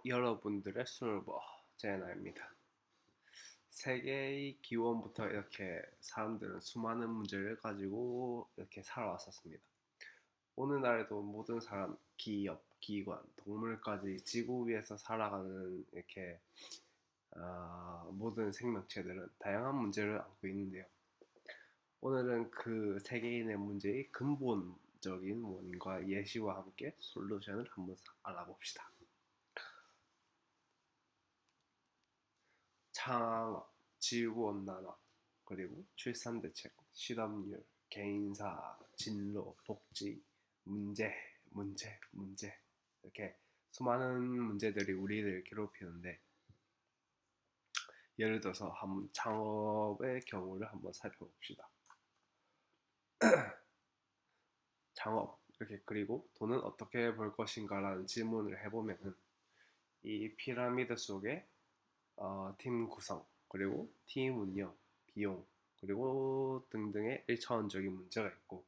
여러분들의 술뭐 제나입니다. 세계의 기원부터 이렇게 사람들은 수많은 문제를 가지고 이렇게 살아왔었습니다. 오늘날에도 모든 사람, 기업, 기관, 동물까지 지구 위에서 살아가는 이렇게 모든 생명체들은 다양한 문제를 안고 있는데요. 오늘은 그 세계인의 문제의 근본적인 원인과 예시와 함께 솔루션을 한번 알아봅시다. 창업, 지구온난화, 그리고 출산대책, 실업률, 개인사, 진로, 복지, 문제, 문제 이렇게 수많은 문제들이 우리를 괴롭히는데 예를 들어서 한번 창업의 경우를 한번 살펴봅시다. 창업 이렇게 그리고 돈은 어떻게 벌 것인가라는 질문을 해보면은 이 피라미드 속에 팀 구성, 그리고 팀 운영, 비용, 그리고 등등의 1차원적인 문제가 있고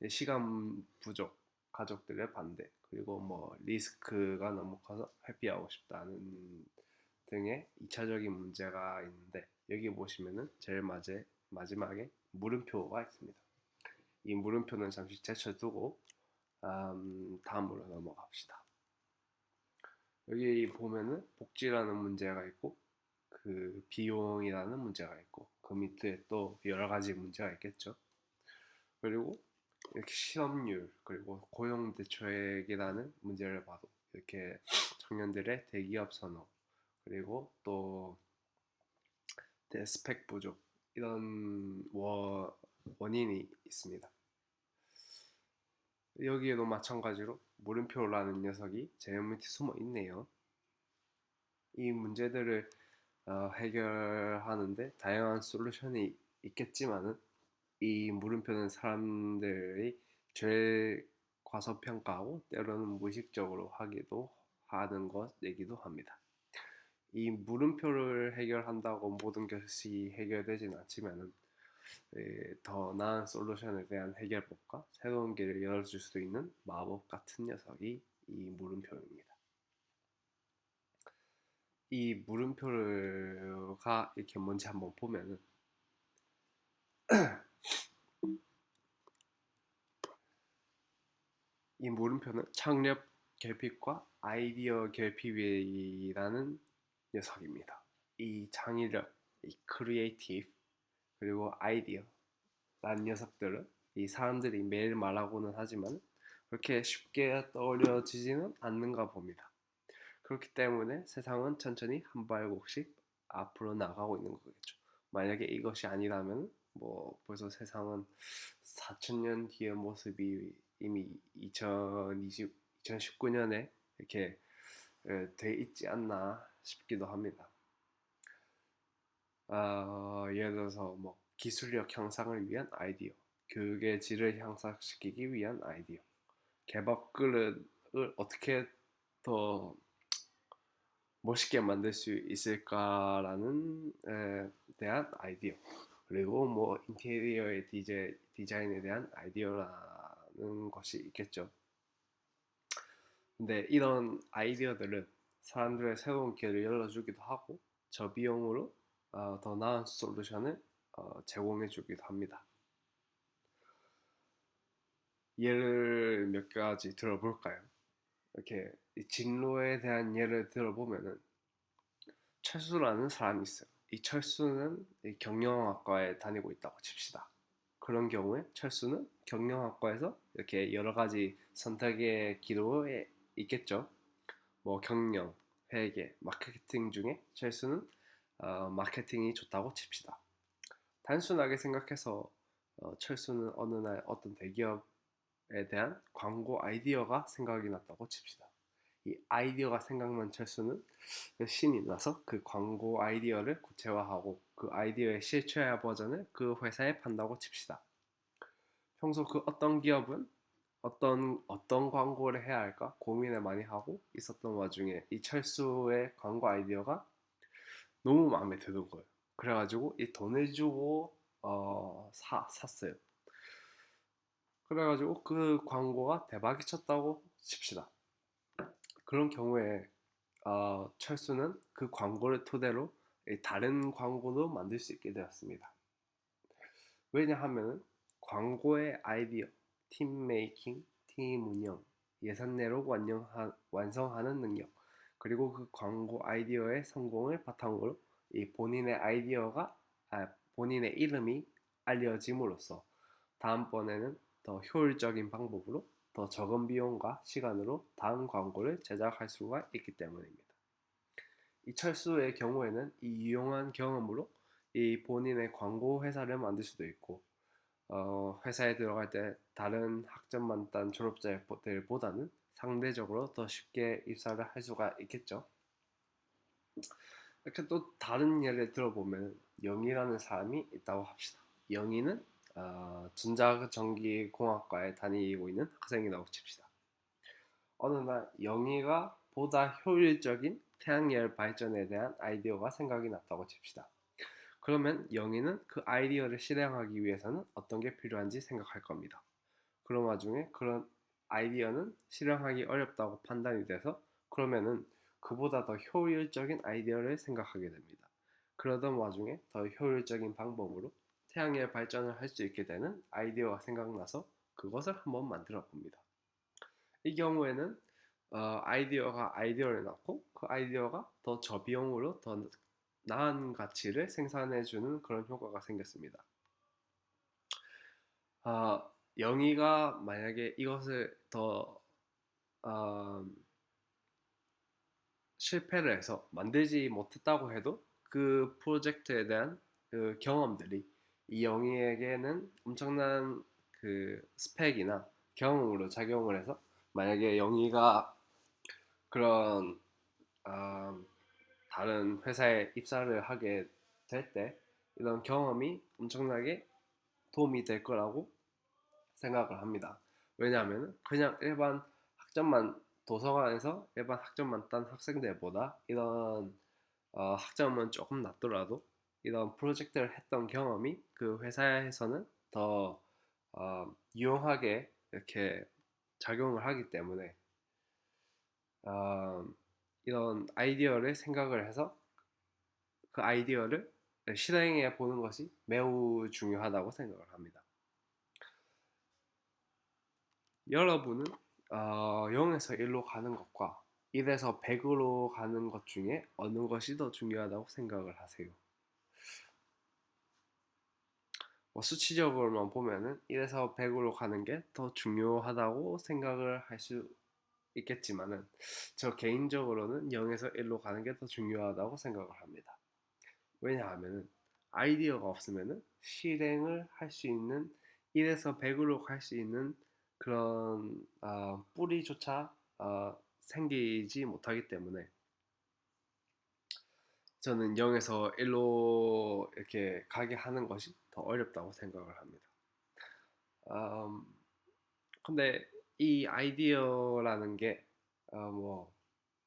시간 부족, 가족들의 반대, 그리고 뭐 리스크가 너무 커서 회피하고 싶다는 등의 2차적인 문제가 있는데 여기 보시면은 제일 마지막에 물음표가 있습니다. 이 물음표는 잠시 제쳐두고 다음으로 넘어갑시다. 여기 보면은 복지라는 문제가 있고 그 비용이라는 문제가 있고 그 밑에 또 여러 가지 문제가 있겠죠. 그리고 이렇게 실업률 그리고 고용 대책이라는 문제를 봐도 이렇게 청년들의 대기업 선호 그리고 또 스펙 부족 이런 원인이 있습니다. 여기에도 마찬가지로 물음표라는 녀석이 제일 밑에 숨어 있네요. 이 문제들을 해결하는데 다양한 솔루션이 있겠지만은 이 물음표는 사람들이 제일 과소평가하고 때로는 무의식적으로 하기도 하는 것이기도 합니다. 이 물음표를 해결한다고 모든 것이 해결되진 않지만은 더 나은 솔루션에 대한 해결법과 새로운 길을 열어줄 수 있는 마법 같은 녀석이 이 물음표입니다. 이 물음표가 이렇게 뭔지 한번 보면은 이 물음표는 창립 결핍과 아이디어 결핍이라는 녀석입니다. 이 창의력, 이 크리에이티브 그리고 아이디어 라는 녀석들은 이 사람들이 매일 말하고는 하지만 그렇게 쉽게 떠올려지지는 않는가 봅니다. 그렇기 때문에 세상은 천천히 한 발짝씩 앞으로 나가고 있는 거겠죠. 만약에 이것이 아니라면 뭐 벌써 세상은 4천년 뒤의 모습이 이미 2019년에 이렇게 돼 있지 않나 싶기도 합니다. 예를 들어서 뭐 기술력 향상을 위한 아이디어, 교육의 질을 향상시키기 위한 아이디어, 개밥 그릇을 어떻게 더 멋있게 만들 수 있을까라는 대한 아이디어 그리고 뭐 인테리어의 디자인에 대한 아이디어라는 것이 있겠죠. 근데 이런 아이디어들은 사람들의 새로운 길을 열어주기도 하고 저비용으로 더 나은 솔루션을 제공해주기도 합니다. 예를 몇 가지 들어볼까요? 이렇게 진로에 대한 예를 들어보면은 철수라는 사람이 있어요. 이 철수는 경영학과에 다니고 있다고 칩시다. 그런 경우에 철수는 경영학과에서 이렇게 여러 가지 선택의 기로에 있겠죠. 뭐 경영, 회계, 마케팅 중에 철수는 마케팅이 좋다고 칩시다. 단순하게 생각해서 철수는 어느 날 어떤 대기업에 대한 광고 아이디어가 생각이 났다고 칩시다. 이 아이디어가 생각난 철수는 신이 나서 그 광고 아이디어를 구체화하고 그 아이디어의 실체화 버전을 그 회사에 판다고 칩시다. 평소 그 어떤 기업은 어떤 광고를 해야 할까 고민을 많이 하고 있었던 와중에 이 철수의 광고 아이디어가 너무 마음에 드는 거예요. 그래가지고 이 돈을 주고 샀어요. 그래가지고 그 광고가 대박이 쳤다고 칩시다. 그런 경우에 철수는 그 광고를 토대로 다른 광고도 만들 수 있게 되었습니다. 왜냐하면 광고의 아이디어, 팀 메이킹, 팀 운영, 예산 내로 완성하는 능력, 그리고 그 광고 아이디어의 성공을 바탕으로 이 본인의 이름이 알려짐으로써 다음번에는 더 효율적인 방법으로 더 적은 비용과 시간으로 다음 광고를 제작할 수가 있기 때문입니다. 이철수의 경우에는 이 유용한 경험으로 이 본인의 광고 회사를 만들 수도 있고, 회사에 들어갈 때 다른 학점만 딴 졸업자들보다는 상대적으로 더 쉽게 입사를 할 수가 있겠죠. 이렇게 또 다른 예를 들어보면 영희라는 사람이 있다고 합시다. 영희는 전자전기공학과에 다니고 있는 학생이라고 칩시다. 어느 날 영희가 보다 효율적인 태양열 발전에 대한 아이디어가 생각이 났다고 칩시다. 그러면 영희는 그 아이디어를 실행하기 위해서는 어떤 게 필요한지 생각할 겁니다. 그런 와중에 그런 아이디어는 실행하기 어렵다고 판단이 돼서 그러면은 그보다 더 효율적인 아이디어를 생각하게 됩니다. 그러던 와중에 더 효율적인 방법으로 태양열 발전을 할 수 있게 되는 아이디어가 생각나서 그것을 한번 만들어 봅니다. 이 경우에는 아이디어가 아이디어를 낳고 그 아이디어가 더 저비용으로 더 나은 가치를 생산해주는 그런 효과가 생겼습니다. 영희가 만약에 이것을 더 어, 실패를 해서 만들지 못했다고 해도 그 프로젝트에 대한 그 경험들이 이 영희에게는 엄청난 그 스펙이나 경험으로 작용을 해서 만약에 영희가 그런 어, 다른 회사에 입사를 하게 될 때 이런 경험이 엄청나게 도움이 될 거라고 생각을 합니다. 왜냐하면 그냥 일반 학점만 도서관에서 일반 학점만 딴 학생들보다 이런 학점은 조금 낮더라도 이런 프로젝트를 했던 경험이 그 회사에서는 더 유용하게 이렇게 작용을 하기 때문에 어, 이런 아이디어를 생각을 해서 그 아이디어를 실행해 보는 것이 매우 중요하다고 생각을 합니다. 여러분은 0에서 1로 가는 것과 1에서 100으로 가는 것 중에 어느 것이 더 중요하다고 생각을 하세요? 수치적으로만 보면은 1에서 100으로 가는 게 더 중요하다고 생각을 할 수 있겠지만은 저 개인적으로는 0에서 1로 가는 게 더 중요하다고 생각을 합니다. 왜냐하면은 아이디어가 없으면은 실행을 할 수 있는 1에서 100으로 갈 수 있는 그런 뿌리조차 생기지 못하기 때문에 저는 0에서 1로 이렇게 가게 하는 것이 더 어렵다고 생각을 합니다. 음, 근데 이 아이디어라는 게 뭐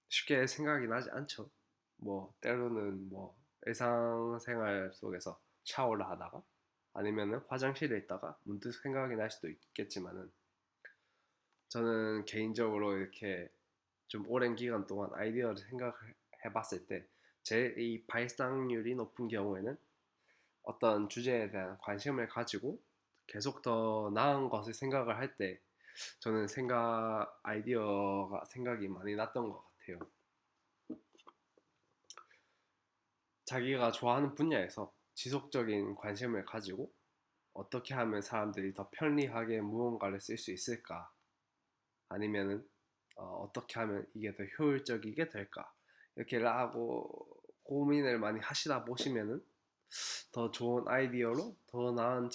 쉽게 생각이 나지 않죠. 뭐 때로는 뭐 일상생활 속에서 샤워를 하다가 아니면은 화장실에 있다가 문득 생각이 날 수도 있겠지만은 저는 개인적으로 이렇게 좀 오랜 기간 동안 아이디어를 생각해 봤을 때 제 이 발상률이 높은 경우에는 어떤 주제에 대한 관심을 가지고 계속 더 나은 것을 생각을 할 때 저는 아이디어가 생각이 많이 났던 것 같아요. 자기가 좋아하는 분야에서 지속적인 관심을 가지고 어떻게 하면 사람들이 더 편리하게 무언가를 쓸 수 있을까? 아니면은 떻게 하면 이게 더 효율적이게 될까? 이렇게 하고 고민을 많이 하시다 보시면은 더 좋은 아이디어로 더 나은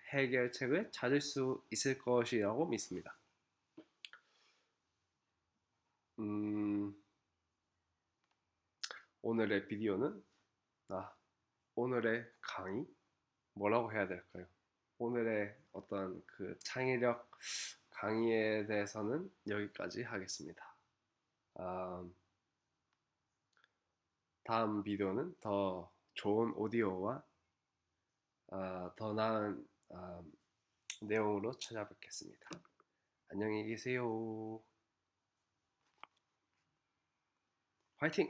해결책을 찾을 수 있을 것이라고 믿습니다. 음, 오늘의 비디오는 오늘의 강의 뭐라고 해야 될까요? 오늘의 어떤 그 창의력 강의에 대해서는 여기까지 하겠습니다. 음, 다음 비디오는 더 좋은 오디오와 더 나은 내용으로 찾아뵙겠습니다. 안녕히 계세요. 파이팅!